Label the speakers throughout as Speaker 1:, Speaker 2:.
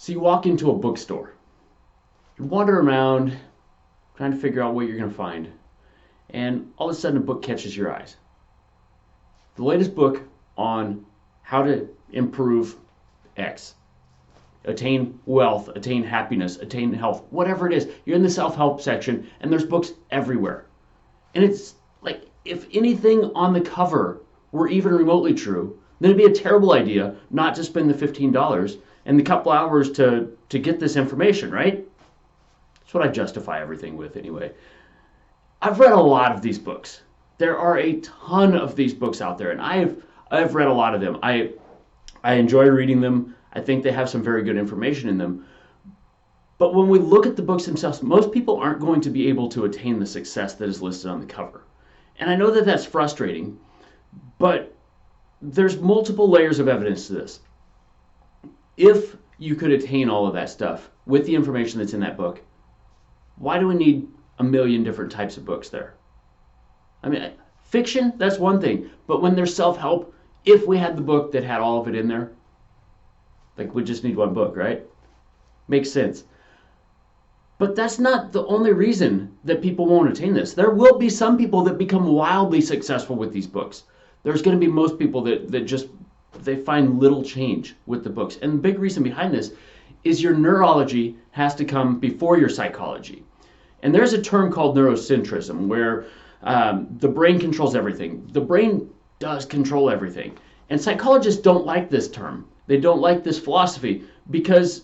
Speaker 1: So you walk into a bookstore, you wander around trying to figure out what you're going to find, and all of a sudden a book catches your eyes. The latest book on how to improve X, attain wealth, attain happiness, attain health, whatever it is. You're in the self-help section and there's books everywhere. And it's like, if anything on the cover were even remotely true, then it'd be a terrible idea not to spend the $15 and the couple hours to get this information, right? That's what I justify everything with anyway. I've read a lot of these books. There are a ton of these books out there, and I've read a lot of them. I enjoy reading them. I think they have some very good information in them. But when we look at the books themselves, most people aren't going to be able to attain the success that is listed on the cover. And I know that that's frustrating, but there's multiple layers of evidence to this. If you could attain all of that stuff with the information that's in that book, why do we need a million different types of books there? I mean, fiction, that's one thing. But when there's self-help, if we had the book that had all of it in there, like, we just need one book, right? Makes sense. But that's not the only reason that people won't attain this. There will be some people that become wildly successful with these books. There's going to be most people that just, they find little change with the books. And the big reason behind this is your neurology has to come before your psychology. And there's a term called neurocentrism, where the brain controls everything. The brain does control everything. And psychologists don't like this term. They don't like this philosophy because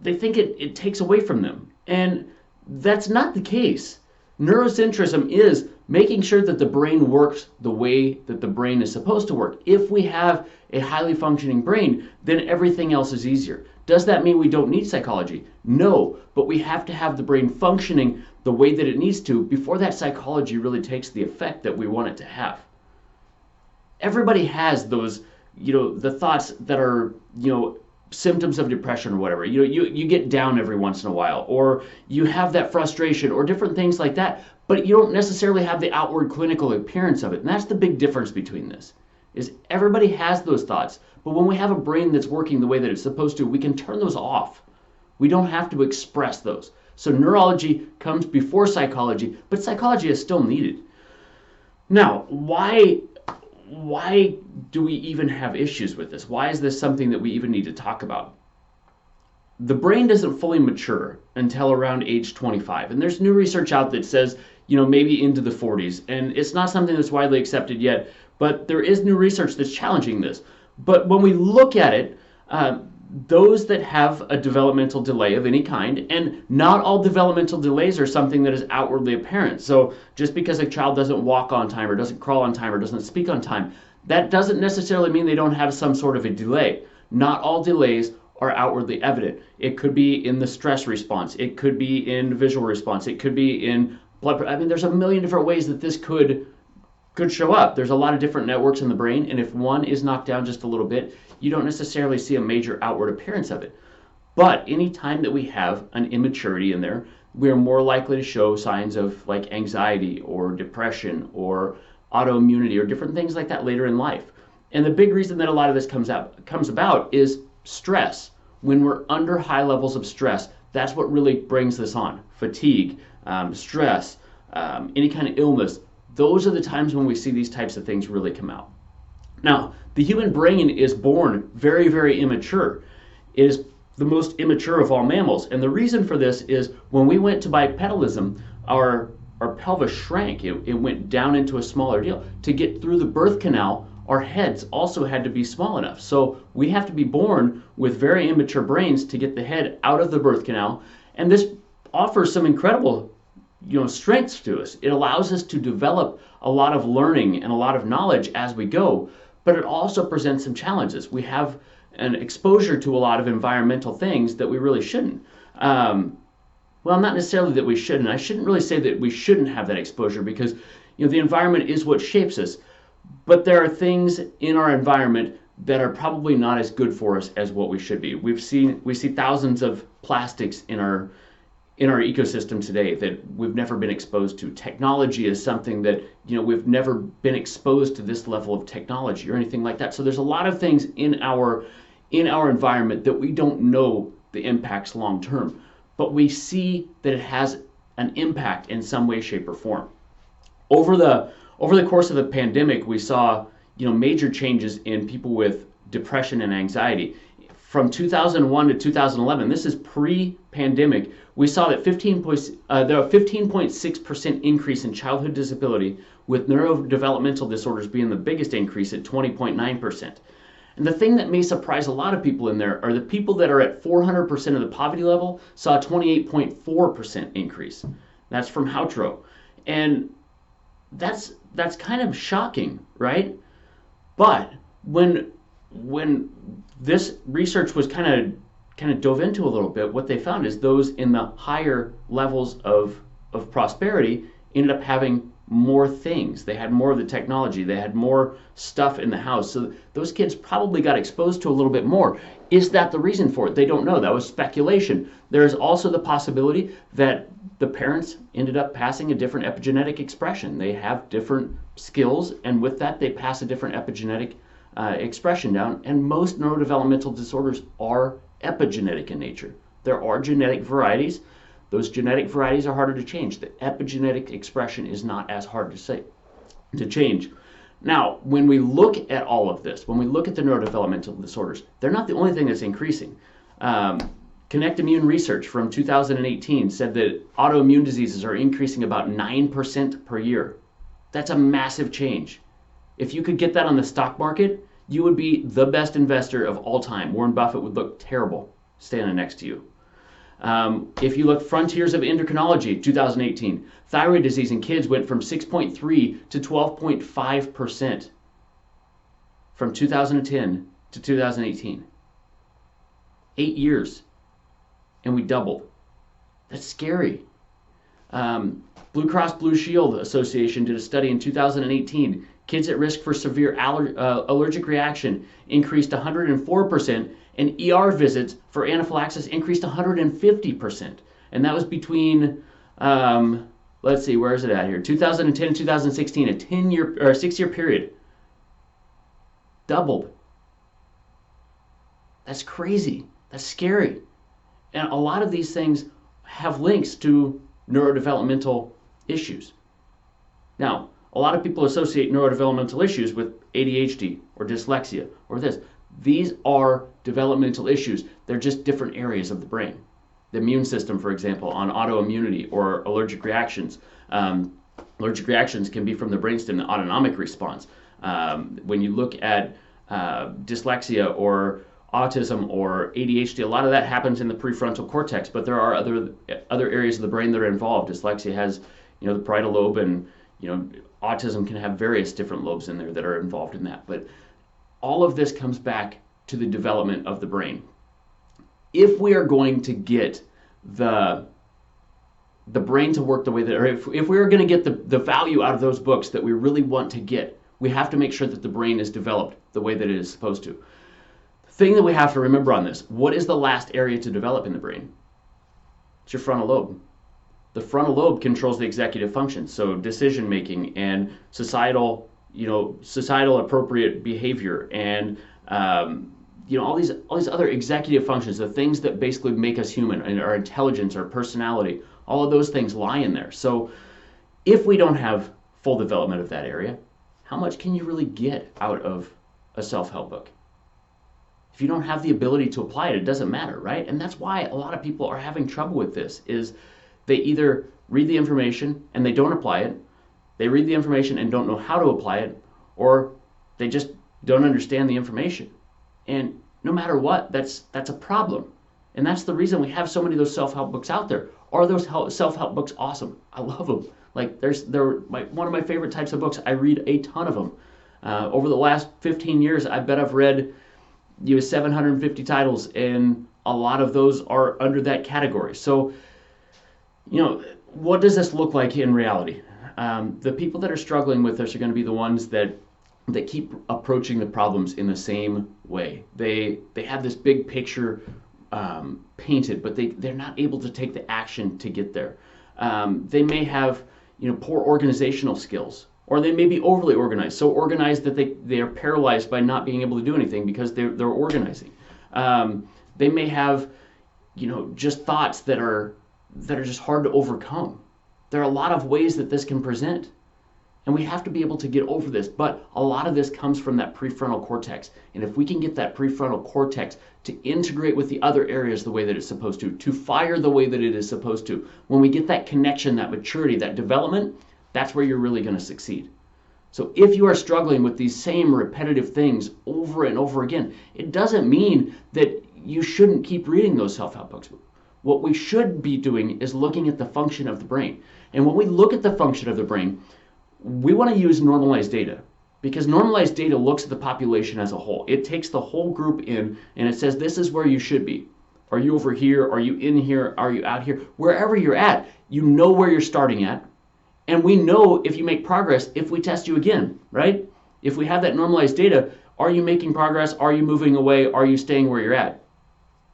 Speaker 1: they think it takes away from them. And that's not the case. Neurocentrism is making sure that the brain works the way that the brain is supposed to work. If we have a highly functioning brain, then everything else is easier. Does that mean we don't need psychology? No, but we have to have the brain functioning the way that it needs to before that psychology really takes the effect that we want it to have. Everybody has those, the thoughts that are, symptoms of depression or whatever. You get down every once in a while, or you have that frustration or different things like that, but you don't necessarily have the outward clinical appearance of it. And that's the big difference between this, is everybody has those thoughts. But when we have a brain that's working the way that it's supposed to, we can turn those off. We don't have to express those. So neurology comes before psychology, but psychology is still needed. Now, why do we even have issues with this? Why is this something that we even need to talk about? The brain doesn't fully mature until around age 25. And there's new research out that says, maybe into the 40s. And it's not something that's widely accepted yet, but there is new research that's challenging this. But when we look at it, those that have a developmental delay of any kind, and not all developmental delays are something that is outwardly apparent. So just because a child doesn't walk on time or doesn't crawl on time or doesn't speak on time, that doesn't necessarily mean they don't have some sort of a delay. Not all delays are outwardly evident. It could be in the stress response. It could be in visual response. It could be in blood. There's a million different ways that this could show up. There's a lot of different networks in the brain, and if one is knocked down just a little bit, you don't necessarily see a major outward appearance of it. But any time that we have an immaturity in there, we're more likely to show signs of like anxiety or depression or autoimmunity or different things like that later in life. And the big reason that a lot of this comes about is stress. When we're under high levels of stress, that's what really brings this on. Fatigue, stress, any kind of illness. Those are the times when we see these types of things really come out. Now, the human brain is born very, very immature. It is the most immature of all mammals. And the reason for this is when we went to bipedalism, our pelvis shrank. It went down into a smaller deal. To get through the birth canal, our heads also had to be small enough. So we have to be born with very immature brains to get the head out of the birth canal. And this offers some incredible strengths to us. It allows us to develop a lot of learning and a lot of knowledge as we go, but it also presents some challenges. We have an exposure to a lot of environmental things that we really shouldn't. Well, not necessarily that we shouldn't. I shouldn't really say that we shouldn't have that exposure because the environment is what shapes us. But there are things in our environment that are probably not as good for us as what we should be. We see thousands of plastics in our ecosystem today that we've never been exposed to. Technology is something that we've never been exposed to this level of technology or anything like that. So there's a lot of things in our environment that we don't know the impacts long term, but we see that it has an impact in some way, shape, or form. Over the course of the pandemic, we saw major changes in people with depression and anxiety. From 2001 to 2011, this is pre-pandemic, we saw that there were 15.6% increase in childhood disability, with neurodevelopmental disorders being the biggest increase at 20.9%. And the thing that may surprise a lot of people in there are the people that are at 400% of the poverty level saw a 28.4% increase. That's from Houtro. And that's kind of shocking, right? But when this research was kind of dove into a little bit, what they found is those in the higher levels of prosperity ended up having more things. They had more of the technology. They had more stuff in the house. So those kids probably got exposed to a little bit more. Is that the reason for it? They don't know. That was speculation. There is also the possibility that the parents ended up passing a different epigenetic expression. They have different skills, and with that, they pass a different epigenetic expression down. And most neurodevelopmental disorders are epigenetic in nature. There are genetic varieties. Those genetic varieties are harder to change. The epigenetic expression is not as hard to change. Now, when we look at all of this, when we look at the neurodevelopmental disorders, they're not the only thing that's increasing. Connect Immune research from 2018 said that autoimmune diseases are increasing about 9% per year. That's a massive change. If you could get that on the stock market, you would be the best investor of all time. Warren Buffett would look terrible standing next to you. If you look Frontiers of Endocrinology, 2018, thyroid disease in kids went from 6.3 to 12.5% from 2010 to 2018. 8 years, and we doubled. That's scary. Blue Cross Blue Shield Association did a study in 2018. Kids at risk for severe allergic reaction increased 104%, and ER visits for anaphylaxis increased 150%. And that was between, let's see, where is it at here? 2010 and 2016, a 10-year or 6-year period. Doubled. That's crazy. That's scary. And a lot of these things have links to neurodevelopmental issues. Now, a lot of people associate neurodevelopmental issues with ADHD or dyslexia or this. These are developmental issues. They're just different areas of the brain. The immune system, for example, on autoimmunity or allergic reactions. Allergic reactions can be from the brainstem, the autonomic response. When you look at dyslexia or autism or ADHD, a lot of that happens in the prefrontal cortex, but there are other areas of the brain that are involved. Dyslexia has, the parietal lobe, and autism can have various different lobes in there that are involved in that. But all of this comes back to the development of the brain. If we are going to get the brain to work the way that, or if we are going to get the value out of those books that we really want to get, we have to make sure that the brain is developed the way that it is supposed to. The thing that we have to remember on this, what is the last area to develop in the brain? It's your frontal lobe. The frontal lobe controls the executive functions, so decision making and societal appropriate behavior, and all these other executive functions, the things that basically make us human, and our intelligence, our personality, all of those things lie in there. So if we don't have full development of that area, how much can you really get out of a self-help book? If you don't have the ability to apply it, it doesn't matter, right? And that's why a lot of people are having trouble with this, is they either read the information and they don't apply it, they read the information and don't know how to apply it, or they just don't understand the information. And no matter what, that's a problem. And that's the reason we have so many of those self-help books out there. Are those self-help books awesome? I love them. Like they're one of my favorite types of books. I read a ton of them. Over the last 15 years, I bet I've read 750 titles, and a lot of those are under that category. So, what does this look like in reality? The people that are struggling with this are going to be the ones that keep approaching the problems in the same way. They have this big picture painted, but they're not able to take the action to get there. They may have poor organizational skills, or they may be overly organized, so organized that they are paralyzed by not being able to do anything because they're organizing. They may have just thoughts that are just hard to overcome. There are a lot of ways that this can present. And we have to be able to get over this. But a lot of this comes from that prefrontal cortex. And if we can get that prefrontal cortex to integrate with the other areas the way that it's supposed to fire the way that it is supposed to, when we get that connection, that maturity, that development, that's where you're really going to succeed. So if you are struggling with these same repetitive things over and over again, it doesn't mean that you shouldn't keep reading those self-help books. What we should be doing is looking at the function of the brain. And when we look at the function of the brain, we want to use normalized data, because normalized data looks at the population as a whole. It takes the whole group in and it says, this is where you should be. Are you over here? Are you in here? Are you out here? Wherever you're at, you know where you're starting at. And we know if you make progress if we test you again, right? If we have that normalized data, are you making progress? Are you moving away? Are you staying where you're at?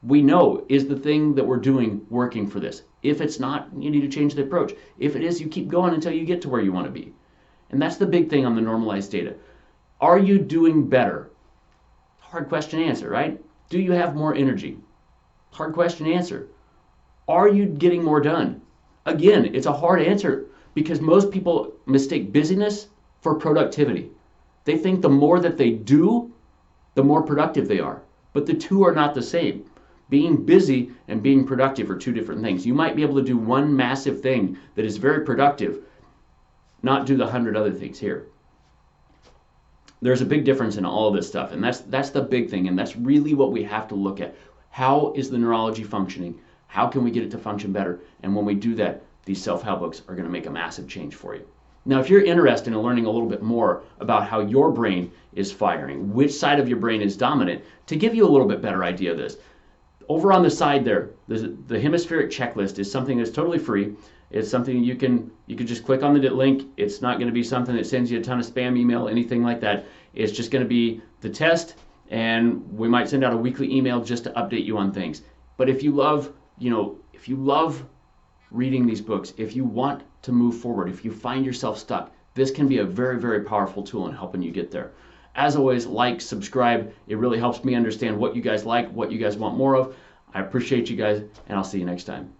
Speaker 1: We know, is the thing that we're doing working for this? If it's not, you need to change the approach. If it is, you keep going until you get to where you want to be. And that's the big thing on the normalized data. Are you doing better? Hard question to answer, right? Do you have more energy? Hard question to answer. Are you getting more done? Again, it's a hard answer because most people mistake busyness for productivity. They think the more that they do, the more productive they are. But the two are not the same. Being busy and being productive are two different things. You might be able to do one massive thing that is very productive, not do the 100 other things here. There's a big difference in all of this stuff, and that's the big thing, and that's really what we have to look at. How is the neurology functioning? How can we get it to function better? And when we do that, these self-help books are going to make a massive change for you. Now, if you're interested in learning a little bit more about how your brain is firing, which side of your brain is dominant, to give you a little bit better idea of this, over on the side there, the hemispheric checklist is something that's totally free. It's something you can just click on the link. It's not going to be something that sends you a ton of spam email, anything like that. It's just going to be the test, and we might send out a weekly email just to update you on things. But if you love, if you love reading these books, if you want to move forward, if you find yourself stuck, this can be a very, very powerful tool in helping you get there. As always, like, subscribe. It really helps me understand what you guys like, what you guys want more of. I appreciate you guys, and I'll see you next time.